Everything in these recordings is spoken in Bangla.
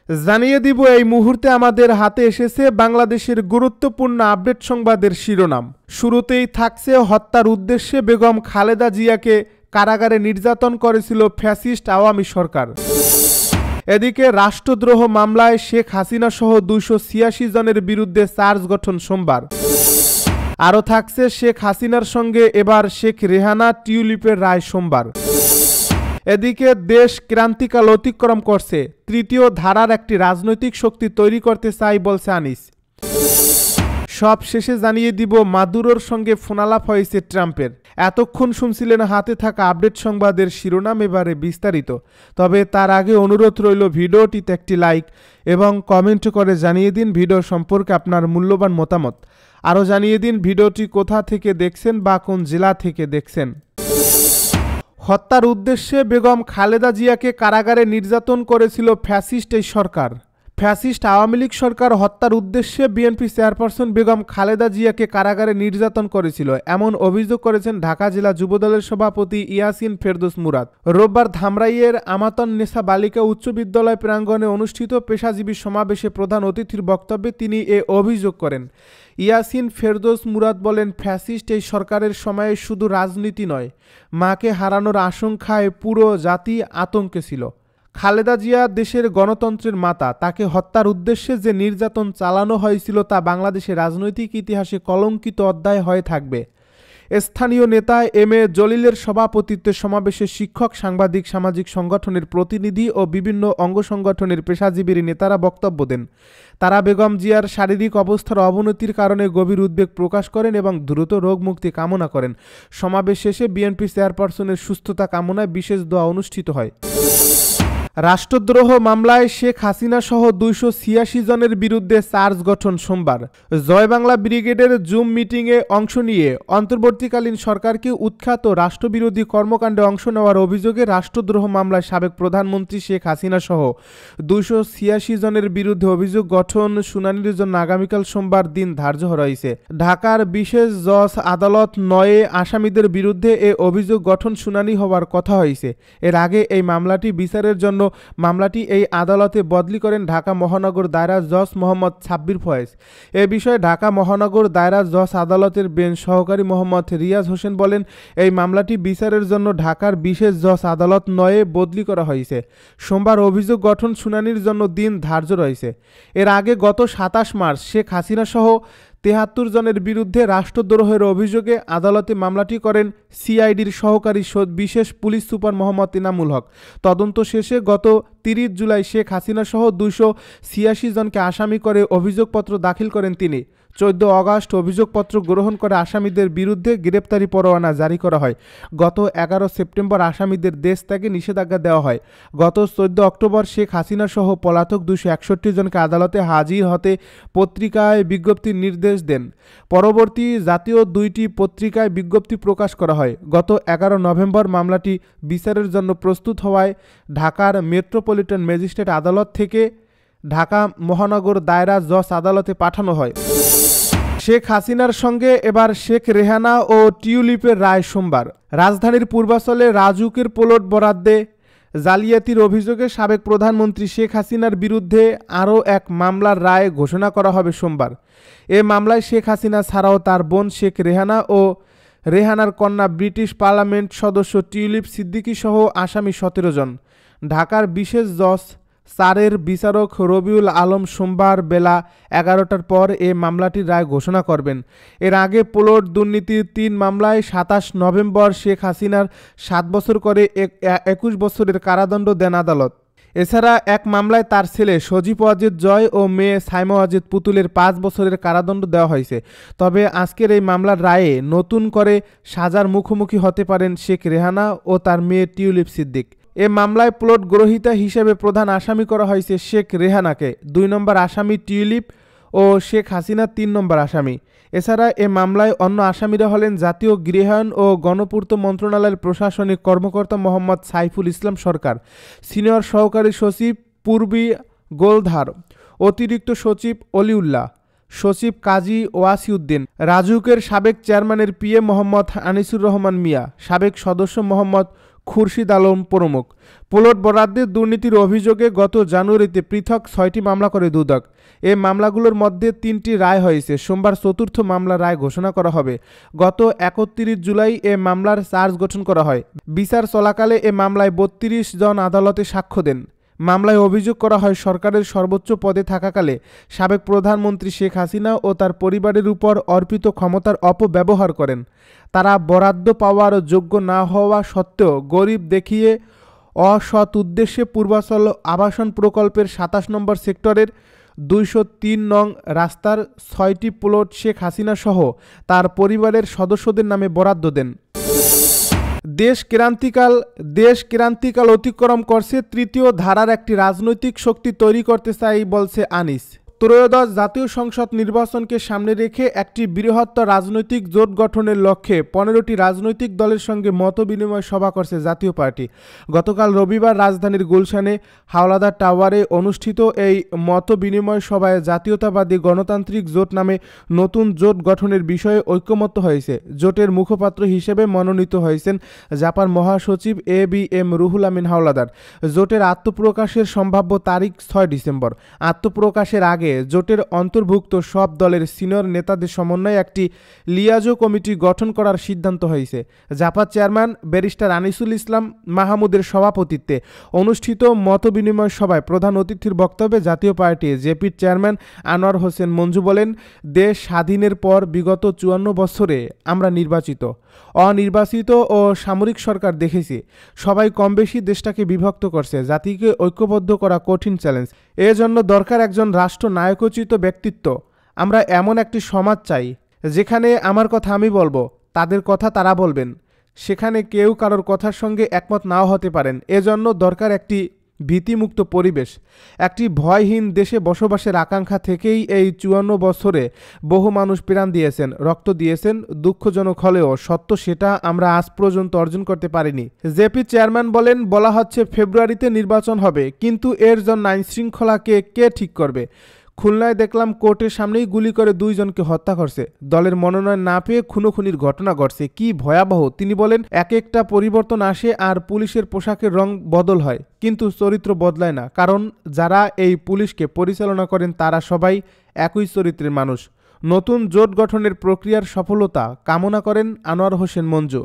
জানিয়ে দিব এই মুহূর্তে আমাদের হাতে এসেছে বাংলাদেশের গুরুত্বপূর্ণ আপডেট সংবাদের শিরোনাম। শুরুতেই থাকছে হত্যার উদ্দেশ্যে বেগম খালেদা জিয়াকে কারাগারে নির্যাতন করেছিল ফ্যাসিস্ট আওয়ামী সরকার। এদিকে রাষ্ট্রদ্রোহ মামলায় শেখ হাসিনা সহ 286 জনের বিরুদ্ধে চার্জ গঠন সোমবার। আরও থাকছে শেখ হাসিনার সঙ্গে এবার শেখ রেহানা টিউলিপের রায় সোমবার। এদিকে দেশ ক্রান্তিকাল অতিক্রম করছে, তৃতীয় ধারার একটি রাজনৈতিক শক্তি তৈরি করতে চাই বলছে আনিস। সব শেষে জানিয়ে দিব মাদুরোর সঙ্গে ফোনালাপ হয়েছে ট্রাম্পের। এতক্ষণ শুনছিলেন হাতে থাকা আপডেট সংবাদের শিরোনাম, এবারে বিস্তারিত। তবে তার আগে অনুরোধ রইল ভিডিওটিতে একটি লাইক এবং কমেন্ট করে জানিয়ে দিন ভিডিও সম্পর্কে আপনার মূল্যবান মতামত। আরও জানিয়ে দিন ভিডিওটি কোথা থেকে দেখছেন বা কোন জেলা থেকে দেখছেন। হত্যার উদ্দেশ্যে বেগম খালেদা জিয়াকে কারাগারে নির্যাতন করেছিল ফ্যাসিস্ট এই সরকার। ফ্যাসিস্ট আওয়ামী লীগ সরকার হত্যার উদ্দেশ্যে বিএনপি চেয়ারপারসন বেগম খালেদা জিয়াকে কারাগারে নির্যাতন করেছিল, এমন অভিযোগ করেছেন ঢাকা জেলা যুবদলের সভাপতি ইয়াসিন ফেরদৌস মুরাদ। রোববার ধামরাইয়ের আমাতন নেসা বালিকা উচ্চ বিদ্যালয় প্রাঙ্গণে অনুষ্ঠিত পেশাজীবী সমাবেশে প্রধান অতিথির বক্তব্যে তিনি এ অভিযোগ করেন। ইয়াসিন ফেরদৌস মুরাদ বলেন, ফ্যাসিস্ট এই সরকারের সময়ে শুধু রাজনীতি নয়, মাকে হারানোর আশঙ্কায় পুরো জাতি আতঙ্কে ছিল। খালেদা জিয়া দেশের গণতন্ত্রের মাতা, তাকে হত্যার উদ্দেশ্যে যে নির্যাতন চালানো হয়েছিল তা বাংলাদেশের রাজনৈতিক ইতিহাসে কলঙ্কিত অধ্যায় হয়ে থাকবে। স্থানীয় নেতা এম এ জলিলের সভাপতিত্বে সমাবেশে শিক্ষক, সাংবাদিক, সামাজিক সংগঠনের প্রতিনিধি ও বিভিন্ন অঙ্গ সংগঠনের পেশাজীবী নেতারা বক্তব্য দেন। তারা বেগম জিয়ার শারীরিক অবস্থার অবনতির কারণে গভীর উদ্বেগ প্রকাশ করেন এবং দ্রুত রোগ মুক্তি কামনা করেন। সমাবেশ শেষে বিএনপি চেয়ারপারসনের সুস্থতা কামনায় বিশেষ দোয়া অনুষ্ঠিত হয়। রাষ্ট্রদ্রোহ মামলায় শেখ হাসিনা সহ 286 জনের বিরুদ্ধে চার্জ গঠন সোমবার। জয় বাংলা ব্রিগেডের জুম মিটিংয়ে অংশ নিয়ে অন্তর্বর্তীকালীন সরকারকে উৎখাত রাষ্ট্রবিরোধী কর্মকাণ্ডে অংশ নেওয়ার অভিযোগে রাষ্ট্রদ্রোহ মামলায় সাবেক প্রধানমন্ত্রী শেখ হাসিনা সহ 286 জনের বিরুদ্ধে অভিযোগ গঠন শুনানির জন্য আগামীকাল সোমবার দিন ধার্য রয়েছে। ঢাকার বিশেষ জজ আদালত 9 আসামিদের বিরুদ্ধে এ অভিযোগ গঠন শুনানি হওয়ার কথা হয়েছে। এর আগে এই মামলাটি বিচারের জন্য মামলাটি এই আদালতে বদলি করেন ঢাকা মহানগর দায়রা জজ মোহাম্মদ সাব্বির ফয়েজ। এ বিষয়ে ঢাকা মহানগর দায়রা জজ আদালতের বেঞ্চ সহকারী মোহাম্মদ রিয়াজ হোসেন বলেন, এই মামলাটি বিচারের জন্য ঢাকার বিশেষ জজ আদালত 9 বদলি করা হয়েছে। সোমবার অভিযোগ গঠন শুনানির জন্য দিন ধার্য রয়েছে। এর আগে গত 27 মার্চ শেখ হাসিনা সহ 73 জনের বিরুদ্ধে রাষ্ট্রদ্রোহের অভিযোগে আদালতে মামলাটি করেন সিআইডির সহকারী বিশেষ পুলিশ সুপার মোহাম্মদ ইনামুল হক। তদন্ত শেষে গত 30 জুলাই শেখ হাসিনা সহ 286 জনকে আসামি করে অভিযোগপত্র দাখিল করেন তিনি। 14 আগস্ট অভিযোগপত্র গ্রহণ করে আসামিদের বিরুদ্ধে গ্রেপ্তারি পরোয়ানা জারি করা হয়। গত 11 সেপ্টেম্বর আসামিদের দেশ ত্যাগে নিষেধাজ্ঞা দেওয়া হয়। গত 14 অক্টোবর শেখ হাসিনা সহ পলাতক 261 জনকে আদালতে হাজির হতে পত্রিকায় বিজ্ঞপ্তির নির্দেশ দেন। পরবর্তী জাতীয় 2টি পত্রিকায় বিজ্ঞপ্তি প্রকাশ করা হয়। গত 11 নভেম্বর মামলাটি বিচারের জন্য প্রস্তুত হওয়ায় ঢাকার মেট্রোপলিটন ম্যাজিস্ট্রেট আদালত থেকে ঢাকা মহানগর দায়রা জজ আদালতে পাঠানো হয়। শেখ হাসিনার সঙ্গে এবার শেখ রেহানা ও টিউলিপের রায় সোমবার। রাজধানীর পূর্বাঞ্চলে রাজুকের প্লট বরাদ্দে জালিয়াতির অভিযোগে সাবেক প্রধানমন্ত্রী শেখ হাসিনার বিরুদ্ধে আরও এক মামলার রায় ঘোষণা করা হবে সোমবার। এ মামলায় শেখ হাসিনা ছাড়াও তার বোন শেখ রেহানা ও রেহানার কন্যা ব্রিটিশ পার্লামেন্ট সদস্য টিউলিপ সিদ্দিকী সহ আসামি 17 জন। ঢাকার বিশেষ জজ 4 বিচারক রবিউল আলম সোমবার বেলা 11টার পর এ মামলাটির রায় ঘোষণা করবেন। এর আগে প্লট দুর্নীতির 3 মামলায় 27 নভেম্বর শেখ হাসিনার 7 বছর করে 21 বছরের কারাদণ্ড দেন আদালত। এছাড়া এক মামলায় তার ছেলে সজীব ওয়াজেদ জয় ও মেয়ে সাইমা ওয়াজেদ পুতুলের 5 বছরের কারাদণ্ড দেওয়া হয়েছে। তবে আজকের এই মামলার রায়ে নতুন করে সাজার মুখোমুখি হতে পারেন শেখ রেহানা ও তার মেয়ে টিউলিপ সিদ্দিক। এ মামলায় প্লট গ্রহীতা হিসেবে প্রধান আসামি করা হয়েছে শেখ রেহানাকে, 2 নম্বর আসামি টিউলিপ ও শেখ হাসিনা 3 নম্বর আসামি। এছাড়া এ মামলায় অন্য আসামিরা হলেন জাতীয় গৃহায়ন ও গণপূর্ত মন্ত্রণালয়ের প্রশাসনিক কর্মকর্তা মোহাম্মদ সাইফুল ইসলাম সরকার, সিনিয়র সহকারী সচিব পূর্বী গোলধার, অতিরিক্ত সচিব অলিউল্লাহ, সচিব কাজী ওয়াসিউদ্দিন, রাজুকের সাবেক চেয়ারম্যানের পিএ মোহাম্মদ আনিসুর রহমান মিয়া, সাবেক সদস্য মোহাম্মদ খুরশিদ আলম প্রমুখ। প্লট বরাদ্দের দুর্নীতির অভিযোগে গত জানুয়ারিতে পৃথক 6টি মামলা করে দুদক। এই মামলাগুলোর মধ্যে 3টি রায় হয়েছে। সোমবার চতুর্থ মামলার রায় ঘোষণা করা হবে। গত 31 জুলাই এ মামলার চার্জ গঠন করা হয়। বিচার চলাকালে এ মামলায় 32 জন আদালতে সাক্ষ্য দেন। মামলায় অভিযোগ করা হয় সরকারের সর্বোচ্চ পদে থাকাকালে সাবেক প্রধানমন্ত্রী শেখ হাসিনা ও তার পরিবারের উপর অর্পিত ক্ষমতার অপব্যবহার করেন। তারা বরাদ্দ পাওয়ার যোগ্য না হওয়া সত্ত্বেও গরিব দেখিয়ে অসৎ উদ্দেশ্যে পূর্বাচল আবাসন প্রকল্পের 27 নম্বর সেক্টরের 203 নং রাস্তার 6টি প্লট শেখ হাসিনা সহ তার পরিবারের সদস্যদের নামে বরাদ্দ দেন। দেশ ক্রান্তিকাল অতিক্রম করছে, তৃতীয় ধারার একটি রাজনৈতিক শক্তি তৈরি করতে চাই বলছে আনিস। ত্রয়োদশ জাতীয় সংসদ নির্বাচনকে সামনে রেখে একটি বৃহত্তর রাজনৈতিক জোট গঠনের লক্ষ্যে 15টি রাজনৈতিক দলের সঙ্গে মতবিনিময় সভা করছে জাতীয় পার্টি। গতকাল রবিবার রাজধানীর গুলশানে হাওলাদার টাওয়ারে অনুষ্ঠিত এই মতবিনিময় সভায় জাতীয়তাবাদী গণতান্ত্রিক জোট নামে নতুন জোট গঠনের বিষয়ে ঐকমত্য হয়েছে। জোটের মুখপাত্র হিসেবে মনোনীত হয়েছেন জাপার মহাসচিব ABM রুহুল আমিন হাওলাদার। জোটের আত্মপ্রকাশের সম্ভাব্য তারিখ 6 ডিসেম্বর। আত্মপ্রকাশের আগে জোটের অন্তর্ভুক্ত সব দলের সিনিয়র নেতাদের সমন্বয়ে একটি লিয়াজো কমিটি গঠন করার সিদ্ধান্ত হয়েছে। জাপার চেয়ারম্যান ব্যারিস্টার আনিসুল ইসলাম মাহমুদের সভাপতিত্বে অনুষ্ঠিত মতবিনিময় সভায় প্রধান অতিথির বক্তব্যে জাতীয় পার্টি জেপির চেয়ারম্যান আনোয়ার হোসেন মঞ্জু বলেন, দেশ স্বাধীনের পর বিগত 54 বছরে আমরা নির্বাচিত, অনির্বাচিত ও সামরিক সরকার দেখেছি। সবাই কমবেশি দেশটাকে বিভক্ত করছে। জাতিকে ঐক্যবদ্ধ করা কঠিন চ্যালেঞ্জ। এজন্য দরকার একজন রাষ্ট্রনায়কোচিত ব্যক্তিত্ব। আমরা এমন একটি সমাজ চাই যেখানে আমার কথা আমি বলবো, তাদের কথা তারা বলবেন, সেখানে কেউ কারোর কথার সঙ্গে একমত নাও হতে পারেন। এজন্য দরকার একটি ভীতিমুক্ত পরিবেশ। একটি ভয়হীন দেশে বসবাসের আকাঙ্ক্ষা থেকেই এই 54 বছরে বহু মানুষ প্রাণ দিয়েছেন, রক্ত দিয়েছেন। দুঃখজনক হলেও সত্য, সেটা আমরা আজ পর্যন্ত অর্জন করতে পারিনি। জেপি চেয়ারম্যান বলেন, বলা হচ্ছে ফেব্রুয়ারিতে নির্বাচন হবে, কিন্তু এর জন্য আইন শৃঙ্খলাকে কে ঠিক করবে? খুলনায় দেখলাম কোর্টের সামনেই গুলি করে 2 জনকে হত্যা করছে। দলের মনোনয়ন না পেয়ে খুনোখুনির ঘটনা ঘটছে। কি ভয়াবহ! তিনি বলেন, এক একটা পরিবর্তন আসে আর পুলিশের পোশাকের রং বদল হয়, কিন্তু চরিত্র বদলায় না। কারণ যারা এই পুলিশকে পরিচালনা করেন তারা সবাই একই চরিত্রের মানুষ। নতুন জোট গঠনের প্রক্রিয়ার সফলতা কামনা করেন আনোয়ার হোসেন মঞ্জু।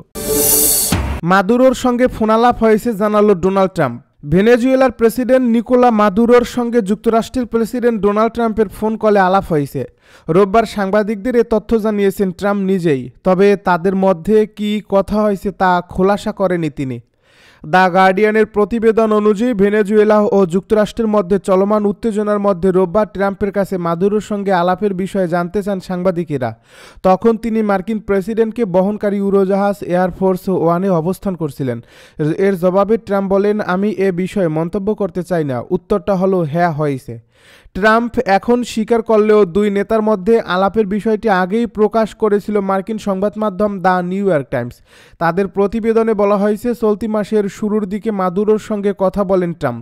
মাদুরোর সঙ্গে ফোনালাপ হয়েছে জানালো ডোনাল্ড ট্রাম্প। ভেনেজুয়েলার প্রেসিডেন্ট নিকোলা মাদুরোর সঙ্গে যুক্তরাষ্ট্রের প্রেসিডেন্ট ডোনাল্ড ট্রাম্পের ফোন কলে আলাপ হয়েছে। রোববার সাংবাদিকদের এ তথ্য জানিয়েছেন ট্রাম্প নিজেই। তবে তাদের মধ্যে কি কথা হয়েছে তা খোলাসা করেনি তিনি। দ্য গার্ডিয়ানের প্রতিবেদন অনুযায়ী ভেনেজুয়েলা ও যুক্তরাষ্ট্রের মধ্যে চলমান উত্তেজনার মধ্যে রোববার ট্রাম্পের কাছে মাদুরোর সঙ্গে আলাপের বিষয়ে জানতে চান সাংবাদিকেরা। তখন তিনি মার্কিন প্রেসিডেন্টকে বহনকারী উড়োজাহাজ এয়ারফোর্স ওয়ানে অবস্থান করছিলেন। এর জবাবে ট্রাম্প বলেন, আমি এ বিষয়ে মন্তব্য করতে চাই না। উত্তরটা হলো হ্যাঁ, হয়েছে। ট্রাম্প এখন স্বীকার করলেও দুই নেতার মধ্যে আলাপের বিষয়টি আগেই প্রকাশ করেছিল মার্কিন সংবাদ মাধ্যম দ্য নিউ ইয়র্ক টাইমস। তাদের প্রতিবেদনে বলা হয়েছে, চলতি মাসের শুরুর দিকে মাদুরোর সঙ্গে কথা বলেন ট্রাম্প।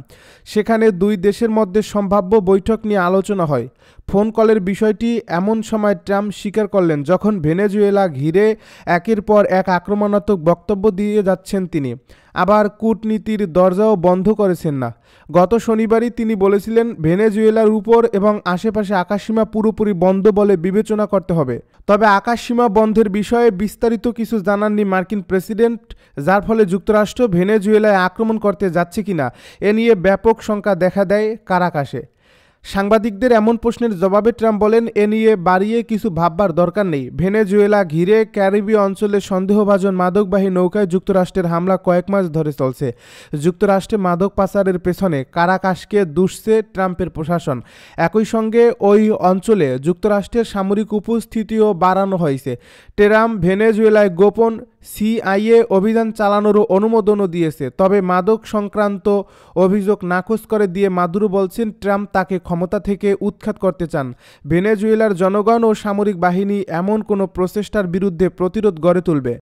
সেখানে দুই দেশের মধ্যে সম্ভাব্য বৈঠক নিয়ে আলোচনা হয়। ফোন কলের বিষয়টি এমন সময় ট্রাম্প স্বীকার করলেন যখন ভেনেজুয়েলা ঘিরে একের পর এক আক্রমণাত্মক বক্তব্য দিয়ে যাচ্ছেন তিনি। আবার কূটনীতির দরজাও বন্ধ করেছেন না। গত শনিবারই তিনি বলেছিলেন, ভেনেজুয়েলার উপর এবং আশেপাশে আকাশসীমা পুরোপুরি বন্ধ বলে বিবেচনা করতে হবে। তবে আকাশসীমা বন্ধের বিষয়ে বিস্তারিত কিছু জানাননি মার্কিন প্রেসিডেন্ট, যার ফলে যুক্তরাষ্ট্র ভেনেজুয়েলায় আক্রমণ করতে যাচ্ছে কিনা এ নিয়ে ব্যাপক শঙ্কা দেখা দেয় কারাকাসে। সাংবাদিকদের এমন প্রশ্নের জবাবে ট্রাম্প বলেন, এ নিয়ে বাড়িয়ে কিছু ভাববার দরকার নেই। ভেনেজুয়েলা ঘিরে ক্যারিবীয় অঞ্চলে সন্দেহভাজন মাদকবাহী নৌকায় যুক্তরাষ্ট্রের হামলা কয়েক মাস ধরে চলছে। যুক্তরাষ্ট্রে মাদক পাচারের পেছনে কারাকাসকে দুষছে ট্রাম্পের প্রশাসন। একই সঙ্গে ওই অঞ্চলে যুক্তরাষ্ট্রের সামরিক উপস্থিতিও বাড়ানো হয়েছে। ট্রাম্প ভেনেজুয়েলায় গোপন CIA অভিযান চালানোরও অনুমোদনও দিয়েছে। তবে মাদক সংক্রান্ত অভিযোগ নাকচ করে দিয়ে মাদুরো বলছেন, ট্রাম্প তাকে ক্ষমতা থেকে উৎখাত করতে চান। ভেনেজুয়েলার জনগণ ও সামরিক বাহিনী এমন কোনো প্রচেষ্টার বিরুদ্ধে প্রতিরোধ গড়ে তুলবে।